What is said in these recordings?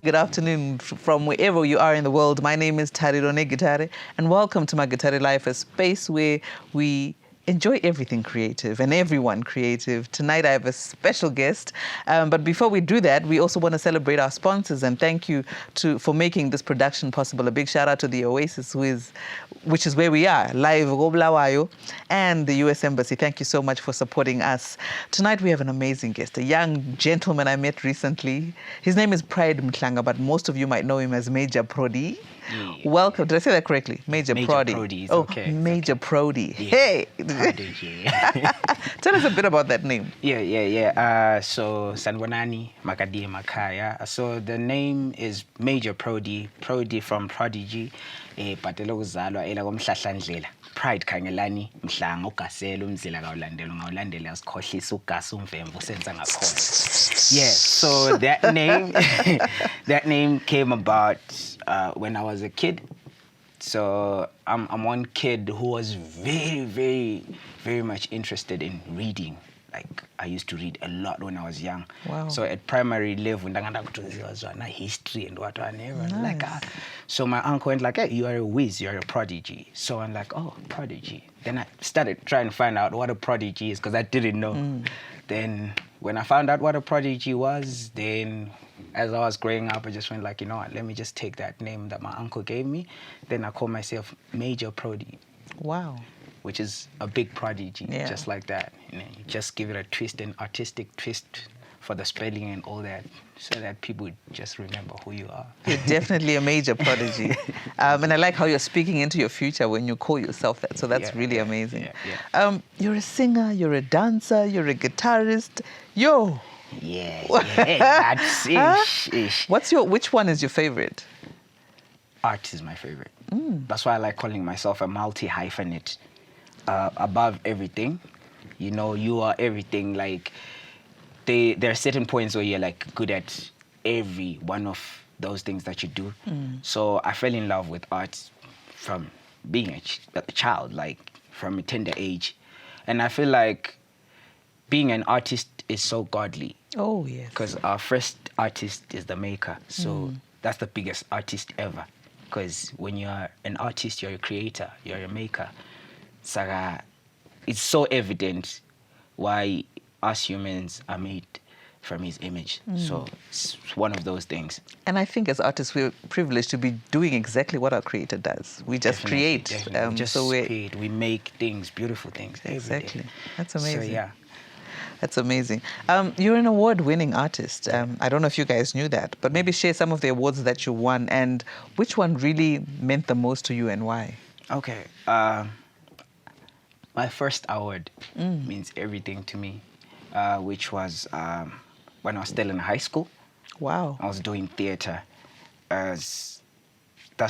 good afternoon from wherever you are in the world. My name is Tariro neGitare, and welcome to Magitare Life, a space where we enjoy everything creative and everyone creative. Tonight I have a special guest, but before we do that, we also want to celebrate our sponsors and thank you for making this production possible. A big shout out to the Oasis, which is where we are, live Bulawayo, and the US Embassy. Thank you so much for supporting us. Tonight we have an amazing guest, a young gentleman I met recently. His name is Prodi, but most of you might know him as Majoer Prodigy. Yeah. Welcome. Did I say that correctly? Majoer Prodigy. Prodi, oh, okay. Majoer Prodigy. Yeah. Hey! Prodigy. Tell us a bit about that name. So, Sanwanani, Makadi, Makaya. So, the name is Majoer Prodi from Prodigy. Patelo uzalwa ela komhlahlandlela. Pride khangelani mhlanga ugasela umzila kawulandela ngawulandela sikhohlisa ugasa umvemvu senza ngakhona. Yeah, so that name came about when I was a kid. So I'm one kid who was very, very, very much interested in reading. Like I used to read a lot when I was young. Wow. So at primary level, history and what I never like. So my uncle went like, "Hey, you are a whiz, you are a prodigy." So I'm like, "Oh, prodigy." Then I started trying to find out what a prodigy is because I didn't know. Then when I found out what a prodigy was, then as I was growing up, I just went like, you know what, let me just take that name that my uncle gave me. Then I called myself Majoer Prodi. Wow. Which is a big prodigy, yeah. Just like that. You just give it a twist, an artistic twist for the spelling and all that, so that people just remember who you are. You're definitely a Majoer Prodigy. And I like how you're speaking into your future when you call yourself that, so that's really amazing. You're a singer, you're a dancer, you're a guitarist. That's ish. Which one is your favorite? Art is my favorite. That's why I like calling myself a multi-hyphenate. Above everything, you know, you are everything. Like there are certain points where you're like good at every one of those things that you do. So I fell in love with art from being a child, like from a tender age, and I feel like being an artist is so godly. Oh yes. Because our first artist is the maker, so that's the biggest artist ever. Because when you're an artist, you're a creator, you're a maker. Saga, it's so evident why us humans are made from his image. So it's one of those things. And I think as artists, we're privileged to be doing exactly what our creator does. We just create. We just create. We make things, beautiful things. Exactly. That's amazing. So, yeah. That's amazing. You're an award-winning artist. I don't know if you guys knew that, but maybe share some of the awards that you won and which one really meant the most to you and why. Okay. My first award means everything to me, which was when I was still in high school. Wow. I was doing theater. That's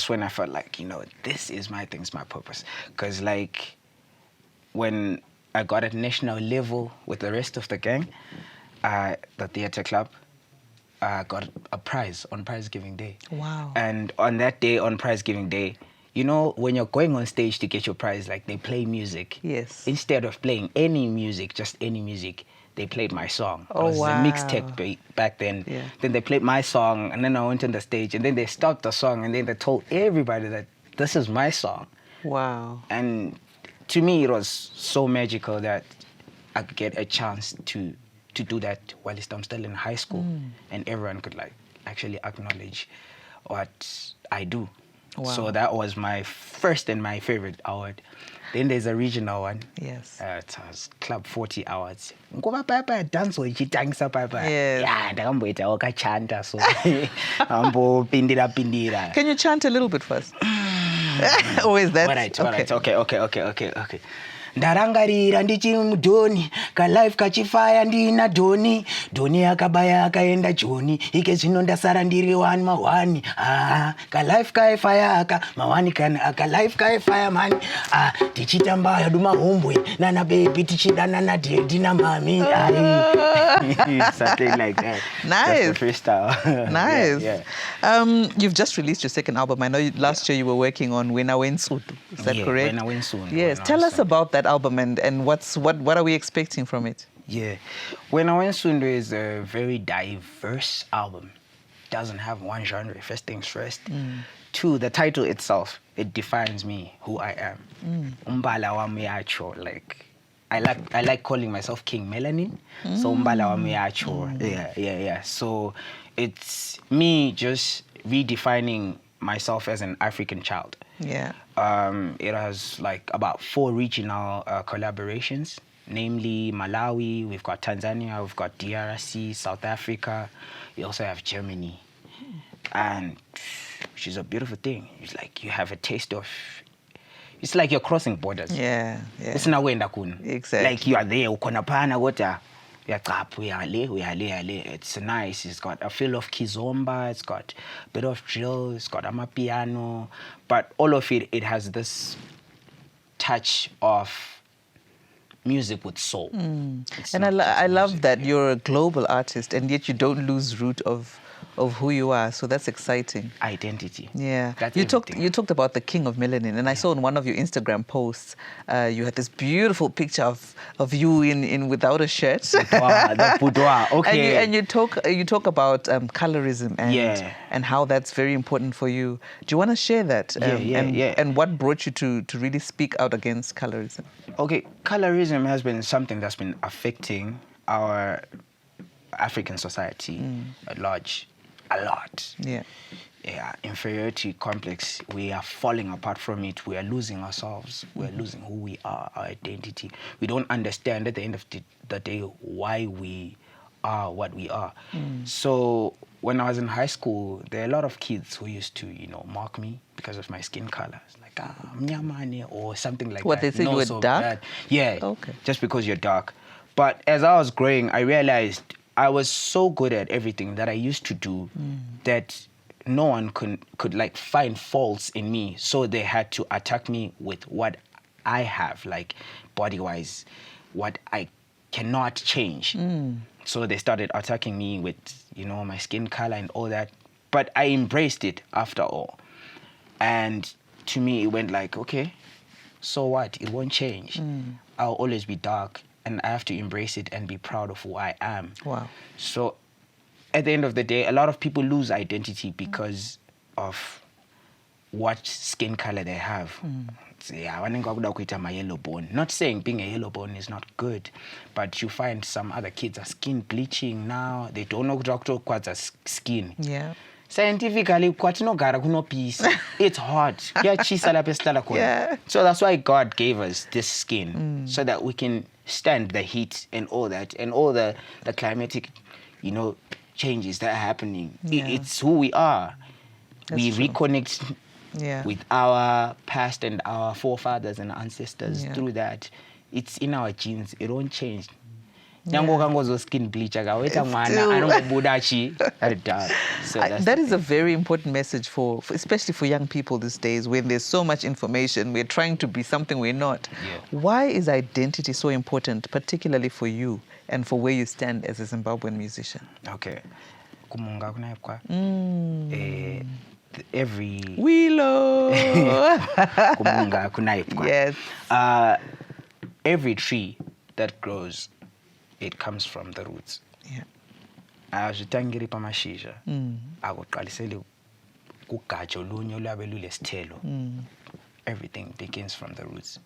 when I felt like, you know, this is my thing, it's my purpose. Because like when I got at national level with the rest of the gang, the theater club, got a prize on prize giving day. Wow. And on that day, on prize giving day, you know, when you're going on stage to get your prize, like they play music. Yes. Instead of playing any music, just any music, they played my song. Oh, it was wow. a mixtape back then. Yeah. Then they played my song, and then I went on the stage, and then they stopped the song, and then they told everybody that this is my song. Wow. And to me, it was so magical that I could get a chance to do that while I'm still in high school, and everyone could like actually acknowledge what I do. Wow. So that was my first and my favorite award. Then there's a regional one. Yes. It was Club 40 Awards. Dance Yes. Can you chant a little bit first? Or is that? Okay. Ndarangarira ndichiri mudhoni kalife kachifaya ndina dhoni yakabaya akaenda joni ike zvino ndasara ndiri wani mawani kalife kaifaya aka mawani kana akalife kaifaya mani tichitamba yadu mahombwe nana baby tichidana na daddy na mami something like that. Nice. That's the freestyle. Nice. Yeah. You've just released your second album. I know last year you were working on Wena Wensudu. Is that correct? Wena Wensudu. Yes. Tell us about that album and what are we expecting from it? Yeah. Wena Wensudu is a very diverse album. doesn't have one genre, first things first. Two, the title itself, it defines me, who I am. Umbala wami yacho, like, I like calling myself King Melanin. So umbala wami yacho, yeah. So it's me just redefining myself as an African child. Yeah. It has like about 4 regional collaborations, namely Malawi, we've got Tanzania, we've got DRC, South Africa, we also have Germany. And which is a beautiful thing. It's like you have a taste of, it's like you're crossing borders. Yeah. It's not way kun. Exactly. Like you are there, ukonapana wota. It's nice. It's got a feel of kizomba, it's got a bit of drill, it's got amapiano, but all of it has this touch of music with soul. And I love that you're a global artist and yet you don't lose root of who you are. So that's exciting. Identity. Yeah. That's you talked about the King of Melanin, and I saw in one of your Instagram posts, you had this beautiful picture of you in without a shirt. The boudoir. Okay. And you talk about colorism and how that's very important for you. Do you want to share that? And what brought you to really speak out against colorism? Okay, colorism has been something that's been affecting our African society at large a lot. Yeah, inferiority complex. We are falling apart from it. We are losing ourselves. We are losing who we are, our identity. We don't understand at the end of the day why we are what we are. So when I was in high school, there are a lot of kids who used to, mock me because of my skin color. It's like, mnyamane, or something like that. What, they said you were dark? Bad. Yeah, okay. Just because you're dark. But as I was growing, I realized I was so good at everything that I used to do that no one could like find faults in me. So they had to attack me with what I have, like body-wise, what I cannot change. So they started attacking me with, my skin color and all that. But I embraced it after all. And to me, it went like, okay, so what? It won't change. I'll always be dark. And I have to embrace it and be proud of who I am. Wow. So at the end of the day, a lot of people lose identity because of what skin color they have. Yellow bone. Not saying being a yellow bone is not good, but you find some other kids are skin bleaching now. They don't know what skin. Yeah. Scientifically, peace. It's hot. Yeah. So that's why God gave us this skin, so that we can stand the heat and all that, and all the climatic, changes that are happening. Yeah. It's who we are. We reconnect with our past and our forefathers and ancestors through that. It's in our genes. It won't change. Skin bleach, that is a very important message for especially for young people these days, when there's so much information. We're trying to be something we're not. Why is identity so important, particularly for you and for where you stand as a Zimbabwean musician? Okay. Yes. Every tree that grows, it comes from the roots. Yeah. Azvitangiri pamashizha. Akuqalisele kugatsha olunye olwabe lulesithelo. Everything begins from the roots.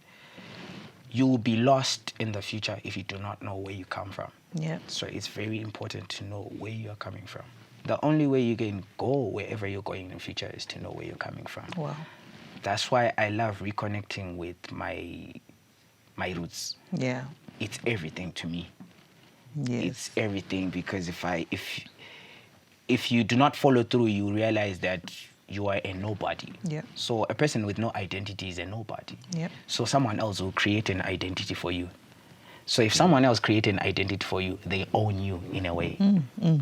You will be lost in the future if you do not know where you come from. Yeah. So it's very important to know where you are coming from. The only way you can go wherever you're going in the future is to know where you're coming from. Wow. That's why I love reconnecting with my roots. Yeah. It's everything to me. Yes. It's everything, because if you do not follow through, you realize that you are a nobody. Yeah. So a person with no identity is a nobody. Yeah. So someone else will create an identity for you. So if someone else creates an identity for you, they own you in a way.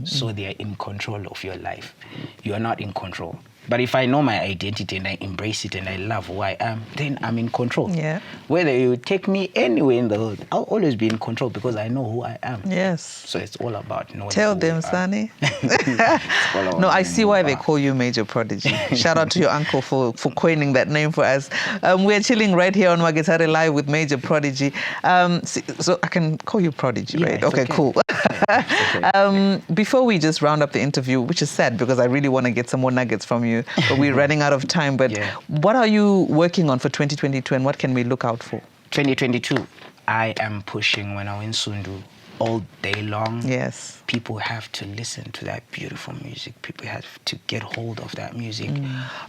So they are in control of your life. You are not in control. But if I know my identity and I embrace it and I love who I am, then I'm in control. Yeah. Whether you take me anywhere in the world, I'll always be in control because I know who I am. Yes. So it's all about knowing. Tell them, Sonny. No, I see why they call you Major Prodigy. Shout out to your uncle for coining that name for us. We're chilling right here on Magitare Live with Major Prodigy. So I can call you Prodigy, right? Okay, cool. Before we just round up the interview, which is sad because I really want to get some more nuggets from you, but we're running out of time. But what are you working on for 2022 and what can we look out for? 2022, I am pushing Wena Wensundu all day long. Yes. People have to listen to that beautiful music. People have to get hold of that music.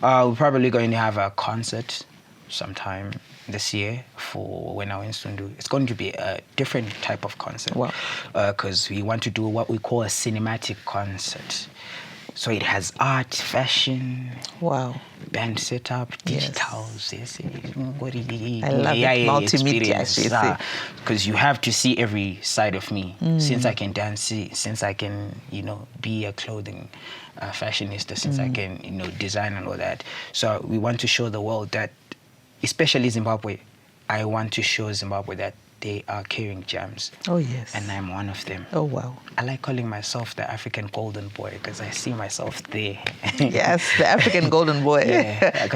We're probably going to have a concert sometime this year for Wena Wensundu. It's going to be a different type of concert. Wow. Because we want to do what we call a cinematic concert. So it has art, fashion, wow, band setup, digitals. Yes. I love it. Multimedia. Because you have to see every side of me. Since I can dance, since I can, be a clothing fashionista, since I can, design and all that. So we want to show the world that, especially Zimbabwe, I want to show Zimbabwe that they are carrying gems. Oh, yes. And I'm one of them. Oh, wow. I like calling myself the African golden boy because I see myself there. Yes, the African golden boy.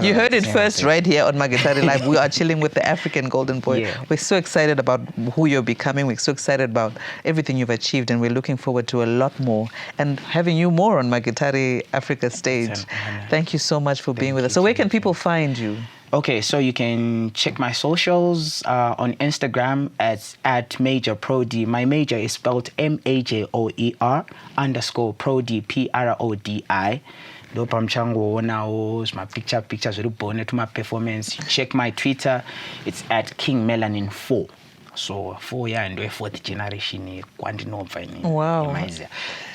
You heard it first right here on Magitare Live. We are chilling with the African golden boy. Yeah. We're so excited about who you're becoming. We're so excited about everything you've achieved, and we're looking forward to a lot more and having you more on Magitare Africa stage. Thank you so much for being with us. So where can people find you? Okay, so you can check my socials on Instagram at Majoer Prodigy. My major is spelled Majoer_Prodi, Prodi. My pictures, my performance. Check my Twitter. It's at King Melanin 4. So 4 year and 4th generation. Wow.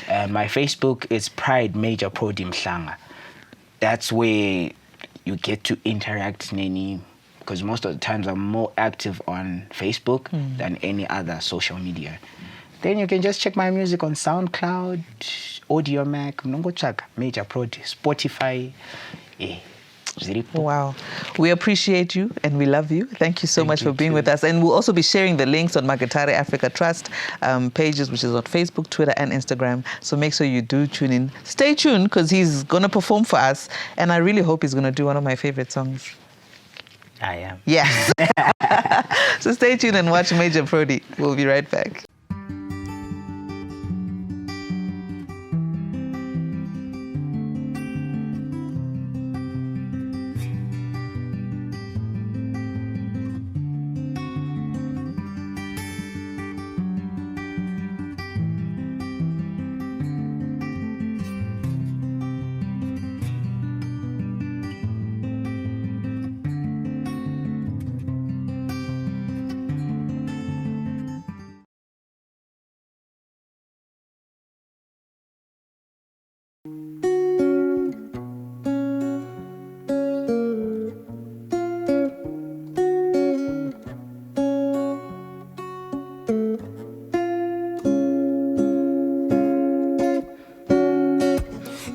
And my Facebook is Pride Majoer Prodi Mhlanga. That's where you get to interact, Neni, because most of the times I'm more active on Facebook than any other social media. Then you can just check my music on SoundCloud, AudioMac, Majoer Prodi, Spotify. Wow. We appreciate you and we love you. Thank you so much for being with us. And we'll also be sharing the links on Magitare Africa Trust pages, which is on Facebook, Twitter, and Instagram. So make sure you do tune in. Stay tuned because he's going to perform for us. And I really hope he's going to do one of my favorite songs. I am. Yes. So stay tuned and watch Majoer Prodi. We'll be right back.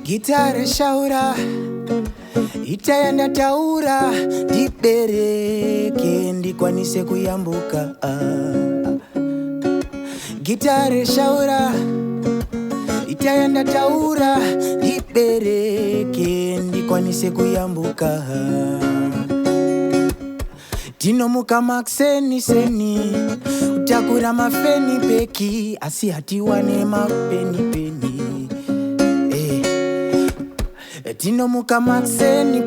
Gitare shaura itayanda taura dibereke ndikwanise kuyambuka Gitare shaura itayanda taura dibereke ndikwanise kuyambuka Tinomuka makseni seni utakura mafeni peki asi hatiwane mapeni peni Tinomuka makseni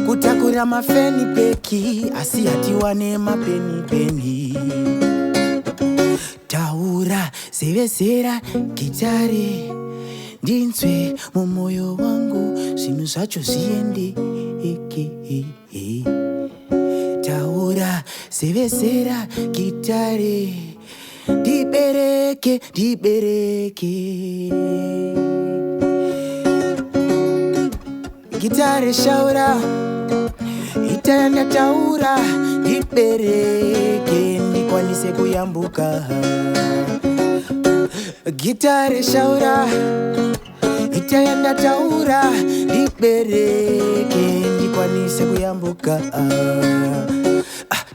kutakura mafeni peki asi hatiwane mapeni peni Taura sevesera gitare ndinzwe mumoyo wangu zvinhu zvacho ziende Taura sevesera gitare dibereke Gitare shaura itayanda taura dibereke ndikwanise kuyambuka Gitare shaura itayanda taura dibereke ndikwanise kuyambuka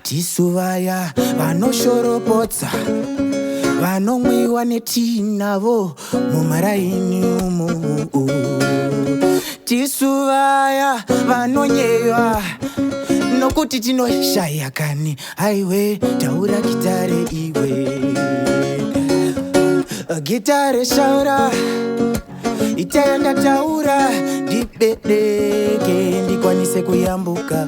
Tisuvaya vanoshoropotsa vanomwiwa netinavo mumaraini umu Tisuvaya vanonyewa nokuti tinoshaya kani aiwe taura gitare iwe Gitare shaura itaenda taura ndibedeke ndikwanise kuyambuka.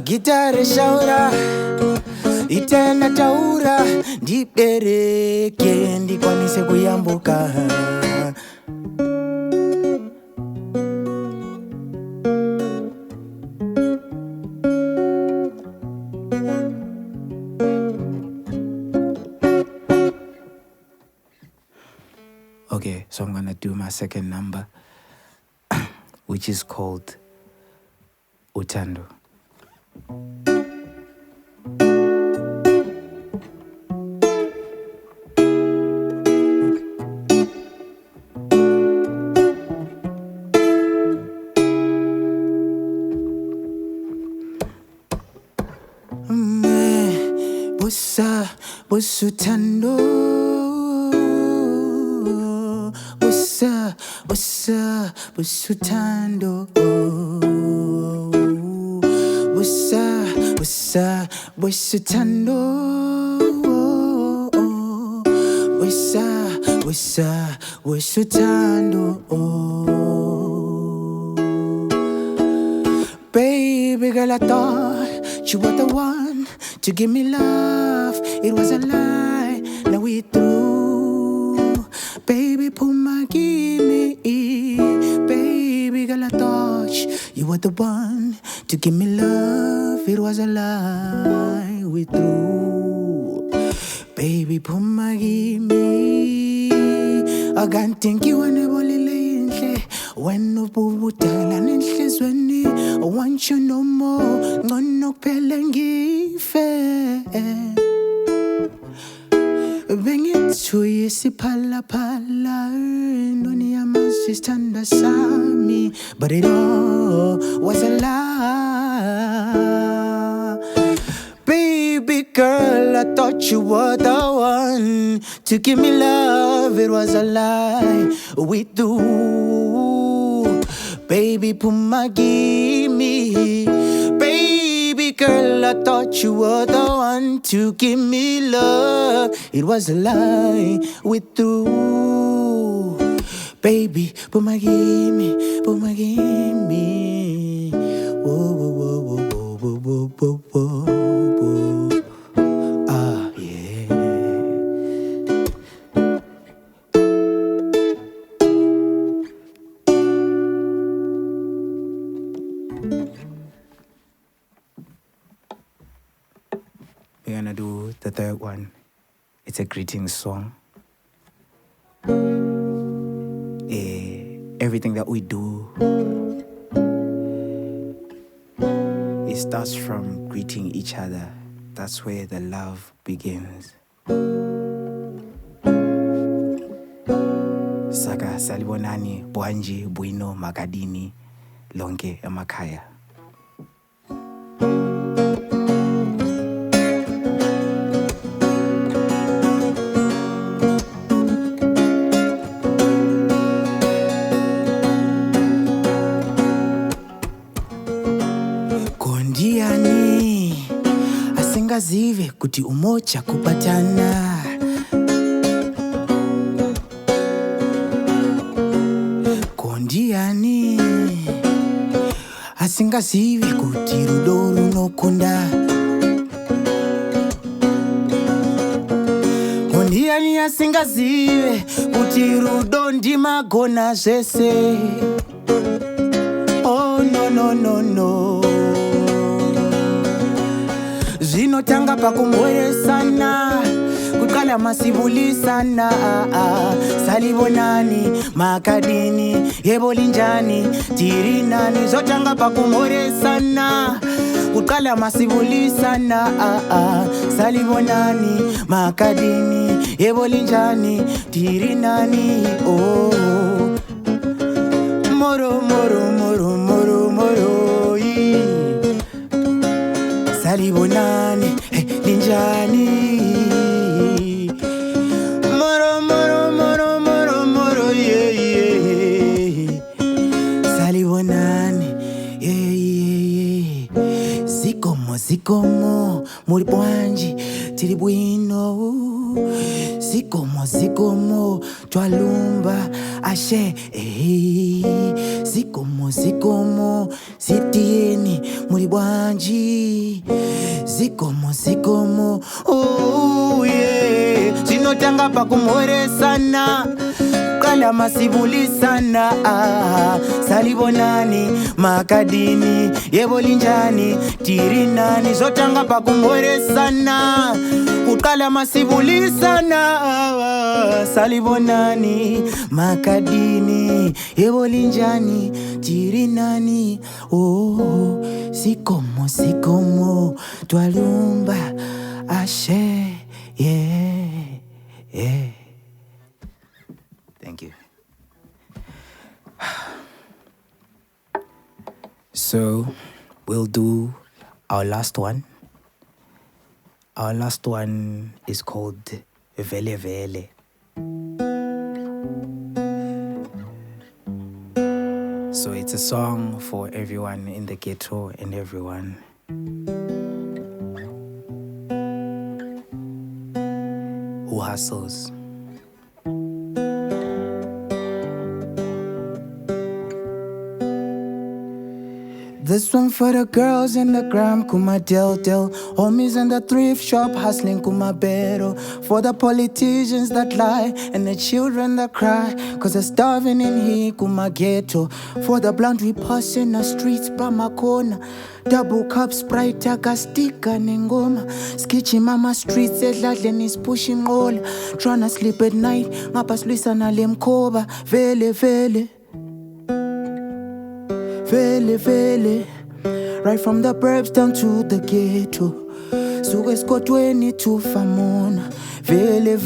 Gitare shaura itaenda taura ndibereke ndikwanise kuyambuka. Okay, so I'm gonna do my second number, which is called Utando. Usutando, usutando, usutando, usutando. Baby girl, I thought you were the one to give me love. It was a lie, now we through. Baby, pull my gimme. Baby girl, I thought you were the one to give me love. It was a lie, we through. Baby, pull my gimme. I can't think you were never lately. When no bubutala ninhlizweni, I want you no more. Ngono kuphela ngife. Bengithuye isiphalaphala noni yamasithanda sami, but it all was a lie. Baby girl, I thought you were the one to give me love. It was a lie, we do. Baby, put my gimme. Baby girl, I thought you were the one to give me love. It was a lie, we through. Baby, put my gimme, put my gimme. Whoa, whoa, whoa, whoa, whoa, whoa, whoa, whoa, whoa. Ah, yeah. We're gonna do the third one. It's a greeting song. Everything that we do, it starts from greeting each other. That's where the love begins. Saka salibonani, bwanji, buino, makadini, lonke emakhaya. Asingazive kuti umoja kupatana. Kondiani asingazive kuti rudo runokunda. Kondiani asingazive kuti rudo ndimagona zvese. Oh no no no no. Zvinotanga pakumhoresana, kukala masibulisana. Salibonani, makadini, yebolinjani, tirinani. Zotanga pakumhoresana, kukala masibulisana. Salibonani, makadini, yebolinjani, tirinani. Oh, moro moro moro moro moro. Salibonani, linjani. Moro moro moro moro moro, yeah yeah. Salibonani, yeah yeah. Zikomo zikomo, muri bwanji, tiri bwino. Zikomo twalumba ashe Zikomo sitieni muri bwanji Zikomo oh yeah Zinotanga pa kumoresana Kala masibulisana Salibonani makadini Yebolinjani tirinani Zotanga pa kumoresana Kukala masibulisana Salibonani makadini Yebolinjani tirinani Oh Zikomo twalumba ashe yeah Thank you. So, we'll do our last one. Our last one is called Vele Vele. So it's a song for everyone in the ghetto and everyone who hustles. This one for the girls in the gram, kuma del. Homies in the thrift shop hustling, kuma bero. For the politicians that lie and the children that cry, cause they're starving in here, kuma ghetto. For the blunt we pass in the streets, Bama corner. Double cup Sprite, Agastika, Nengoma. Skitchy mama streets, Edladlen is pushing all. Tryna sleep at night, Mapas Luisa na Lemkoba. Vele. Right from the burbs down to the ghetto. Sugesco 22 famona. Vele.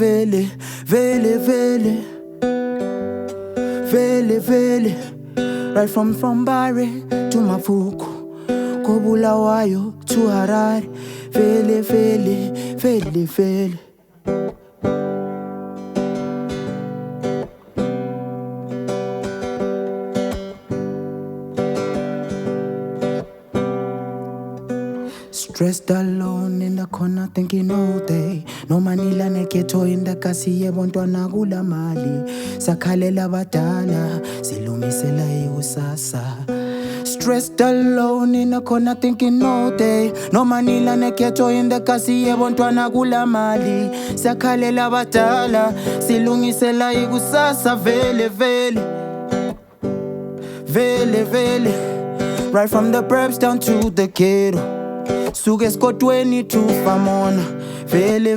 Right from Bari to Mafuku. Ko Bulawayo to Harare. Vele. Stressed alone in the corner thinking all day. No manila neketo in the kasi yebontwana gula mali. Sakalela batala, silumisela usasa. Stressed alone in the corner thinking all day. No manila neketo in the kasi yebontwana gula mali. Sakalela batala, silungisela usasa. Vele. Right from the burbs down to the ghetto. Sugesco 22 famona. Vele.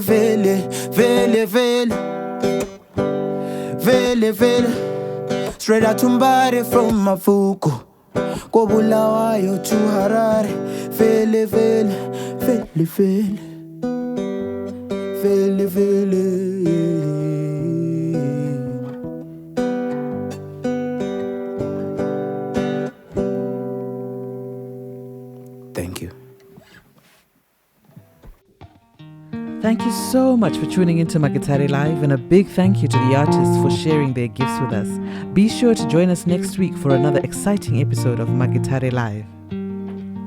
Straight out to Mbari from Mafuku. Ko Bulawayo to Harare. Vele. Thank you. Thank you so much for tuning into Magitare Live, and a big thank you to the artists for sharing their gifts with us. Be sure to join us next week for another exciting episode of Magitare Live.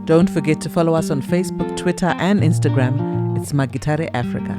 Don't forget to follow us on Facebook, Twitter and Instagram. It's Magitare Africa.